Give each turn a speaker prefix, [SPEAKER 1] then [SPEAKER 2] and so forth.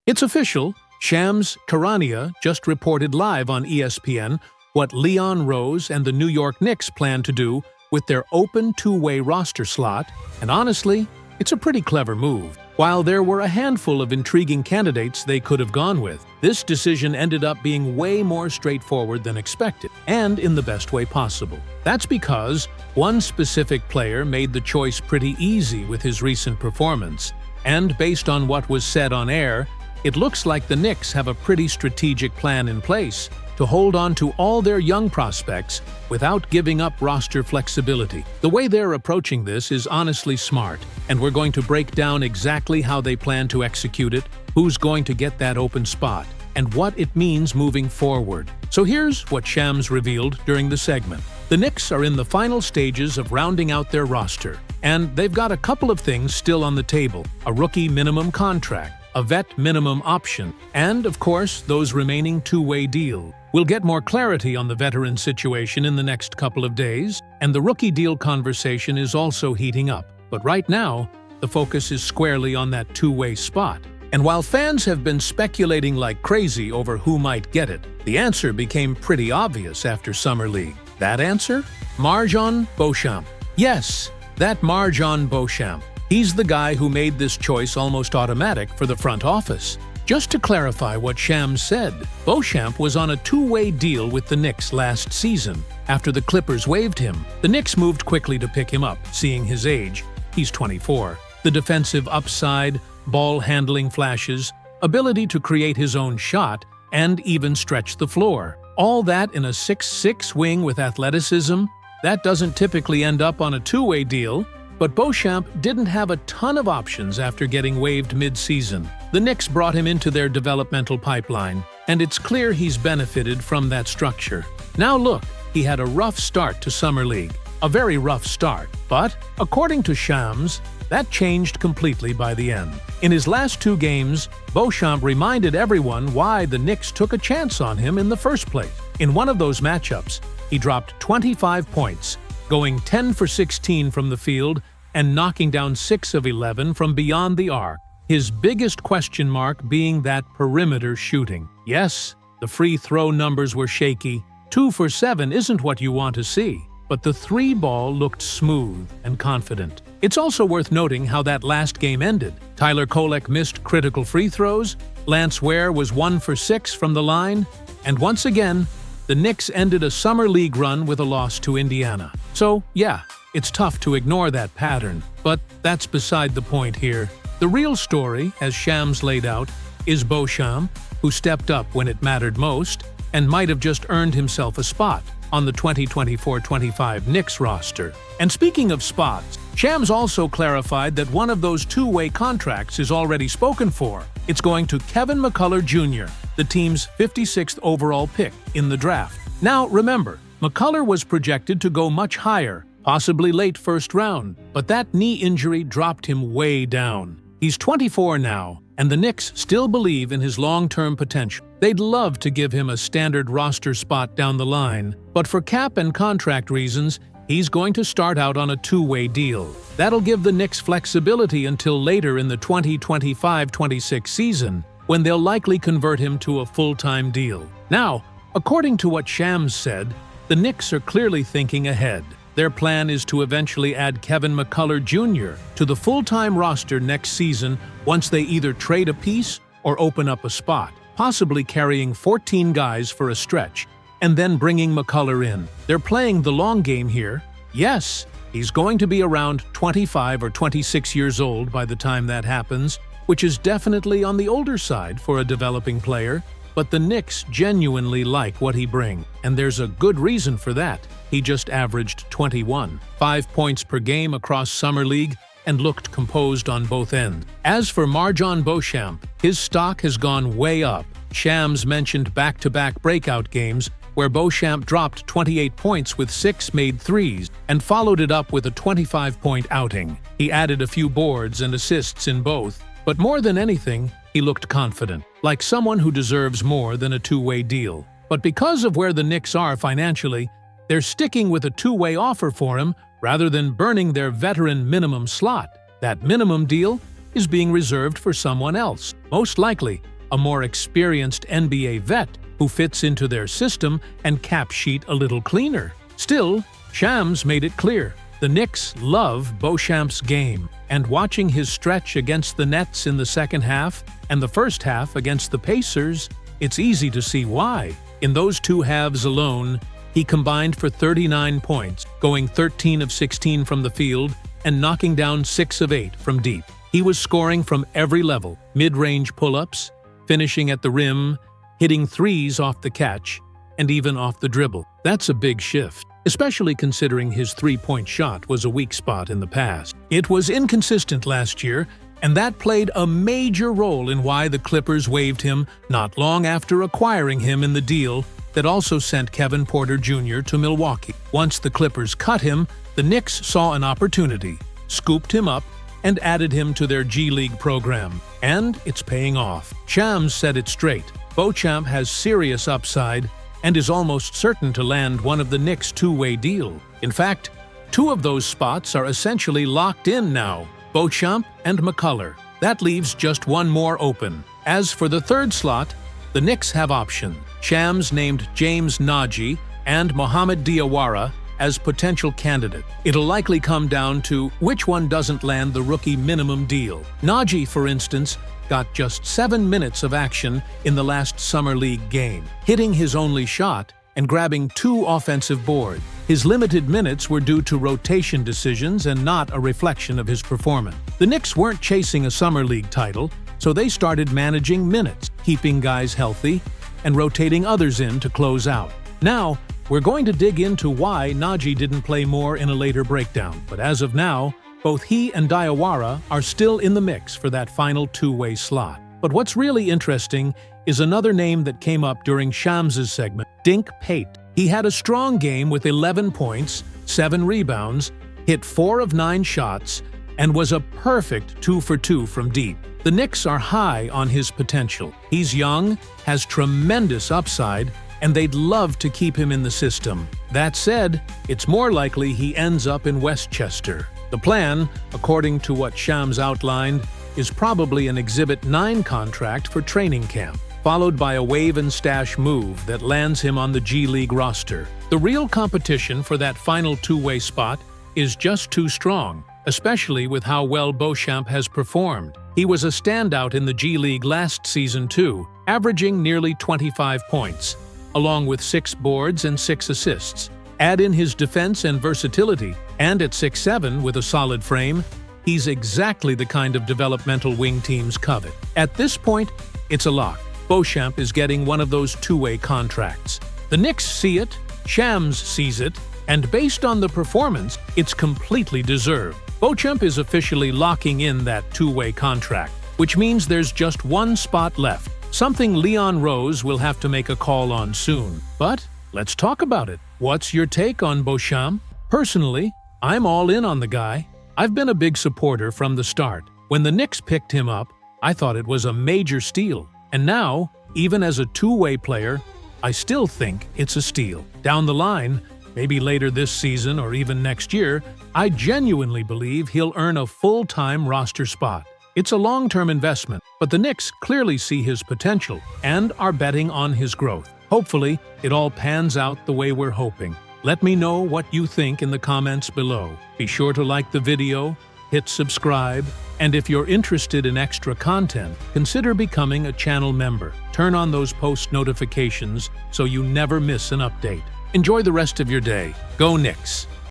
[SPEAKER 1] It's official. Shams Charania just reported live on ESPN what Leon Rose and the New York Knicks plan to do with their open two-way roster slot, and honestly, it's a pretty clever move. While there were a handful of intriguing candidates they could have gone with, this decision ended up being way more straightforward than expected, and in the best way possible. That's because one specific player made the choice pretty easy with his recent performance, and based on what was said on air, it looks like the Knicks have a pretty strategic plan in place to hold on to all their young prospects without giving up roster flexibility. The way they're approaching this is honestly smart, and we're going to break down exactly how they plan to execute it, who's going to get that open spot, and what it means moving forward. So here's what Shams revealed during the segment. The Knicks are in the final stages of rounding out their roster, and they've got a couple of things still on the table: a rookie minimum contract, a vet minimum option, and, of course, those remaining two-way deals. We'll get more clarity on the veteran situation in the next couple of days, and the rookie deal conversation is also heating up. But right now, the focus is squarely on that two-way spot. And while fans have been speculating like crazy over who might get it, the answer became pretty obvious after Summer League. That answer? Marjon Beauchamp. Yes, that Marjon Beauchamp. He's the guy who made this choice almost automatic for the front office. Just to clarify what Shams said, Beauchamp was on a two-way deal with the Knicks last season. After the Clippers waived him, the Knicks moved quickly to pick him up, seeing his age. He's 24. The defensive upside, ball-handling flashes, ability to create his own shot, and even stretch the floor. All that in a 6'6" wing with athleticism. That doesn't typically end up on a two-way deal. But Beauchamp didn't have a ton of options after getting waived mid-season. The Knicks brought him into their developmental pipeline, and it's clear he's benefited from that structure. Now look, he had a rough start to Summer League. A very rough start. But, according to Shams, that changed completely by the end. In his last two games, Beauchamp reminded everyone why the Knicks took a chance on him in the first place. In one of those matchups, he dropped 25 points, going 10 for 16 from the field and knocking down 6 of 11 from beyond the arc. His biggest question mark being that perimeter shooting. Yes, the free throw numbers were shaky. 2 for 7 isn't what you want to see, but the three ball looked smooth and confident. It's also worth noting how that last game ended. Tyler Kolek missed critical free throws, Lance Ware was 1 for 6 from the line, and once again, the Knicks ended a Summer League run with a loss to Indiana. So, yeah, it's tough to ignore that pattern, but that's beside the point here. The real story, as Shams laid out, is Beauchamp, who stepped up when it mattered most and might have just earned himself a spot on the 2024-25 Knicks roster. And speaking of spots, Shams also clarified that one of those two-way contracts is already spoken for. It's going to Kevin McCullar Jr., the team's 56th overall pick in the draft. Now, remember, McCullar was projected to go much higher, possibly late first round, but that knee injury dropped him way down. He's 24 now, and the Knicks still believe in his long-term potential. They'd love to give him a standard roster spot down the line, but for cap and contract reasons, he's going to start out on a two-way deal. That'll give the Knicks flexibility until later in the 2025-26 season, when they'll likely convert him to a full-time deal. Now, according to what Shams said, the Knicks are clearly thinking ahead. Their plan is to eventually add Kevin McCullar Jr. to the full-time roster next season once they either trade a piece or open up a spot, possibly carrying 14 guys for a stretch, and then bringing McCullar in. They're playing the long game here. Yes, he's going to be around 25 or 26 years old by the time that happens, which is definitely on the older side for a developing player, but the Knicks genuinely like what he brings, and there's a good reason for that. He just averaged 21, 5 points per game across Summer League, and looked composed on both ends. As for Marjon Beauchamp, his stock has gone way up. Shams mentioned back-to-back breakout games where Beauchamp dropped 28 points with 6 made threes and followed it up with a 25-point outing. He added a few boards and assists in both, but more than anything, he looked confident, like someone who deserves more than a two-way deal. But because of where the Knicks are financially, they're sticking with a two-way offer for him rather than burning their veteran minimum slot. That minimum deal is being reserved for someone else. Most likely, a more experienced NBA vet who fits into their system and cap sheet a little cleaner. Still, Shams made it clear the Knicks love Beauchamp's game, and watching his stretch against the Nets in the second half and the first half against the Pacers, it's easy to see why. In those two halves alone, he combined for 39 points, going 13 of 16 from the field and knocking down 6 of 8 from deep. He was scoring from every level, mid-range pull-ups, finishing at the rim, hitting threes off the catch, and even off the dribble. That's a big shift, especially considering his three-point shot was a weak spot in the past. It was inconsistent last year, and that played a major role in why the Clippers waived him not long after acquiring him in the deal that also sent Kevin Porter Jr. to Milwaukee. Once the Clippers cut him, the Knicks saw an opportunity, scooped him up, and added him to their G League program. And it's paying off. Shams said it straight. Beauchamp has serious upside and is almost certain to land one of the Knicks' two-way deal. In fact, 2 of those spots are essentially locked in now, Beauchamp and McCullar. That leaves just one more open. As for the third slot, the Knicks have options. Shams named James Nagy and Mohamed Diawara as potential candidates. It'll likely come down to which one doesn't land the rookie minimum deal. Nagy, for instance, got just 7 minutes of action in the last Summer League game, hitting his only shot and grabbing 2 offensive boards. His limited minutes were due to rotation decisions and not a reflection of his performance. The Knicks weren't chasing a Summer League title, so they started managing minutes, keeping guys healthy, and rotating others in to close out. Now, we're going to dig into why Nagy didn't play more in a later breakdown, but as of now, both he and Diawara are still in the mix for that final two-way slot. But what's really interesting is another name that came up during Shams's segment, Dink Pate. He had a strong game with 11 points, 7 rebounds, hit 4 of 9 shots, and was a perfect 2 for 2 from deep. The Knicks are high on his potential. He's young, has tremendous upside, and they'd love to keep him in the system. That said, it's more likely he ends up in Westchester. The plan, according to what Shams outlined, is probably an Exhibit 9 contract for training camp, followed by a waive and stash move that lands him on the G League roster. The real competition for that final two-way spot is just too strong, especially with how well Beauchamp has performed. He was a standout in the G League last season too, averaging nearly 25 points, along with 6 boards and 6 assists. Add in his defense and versatility, and at 6'7" with a solid frame, he's exactly the kind of developmental wing teams covet. At this point, it's a lock. Beauchamp is getting one of those two-way contracts. The Knicks see it, Shams sees it, and based on the performance, it's completely deserved. Beauchamp is officially locking in that two-way contract, which means there's just one spot left, something Leon Rose will have to make a call on soon. But let's talk about it. What's your take on Beauchamp? Personally, I'm all in on the guy. I've been a big supporter from the start. When the Knicks picked him up, I thought it was a major steal. And now, even as a two-way player, I still think it's a steal. Down the line, maybe later this season or even next year, I genuinely believe he'll earn a full-time roster spot. It's a long-term investment, but the Knicks clearly see his potential and are betting on his growth. Hopefully, it all pans out the way we're hoping. Let me know what you think in the comments below. Be sure to like the video, hit subscribe, and if you're interested in extra content, consider becoming a channel member. Turn on those post notifications so you never miss an update. Enjoy the rest of your day. Go Knicks!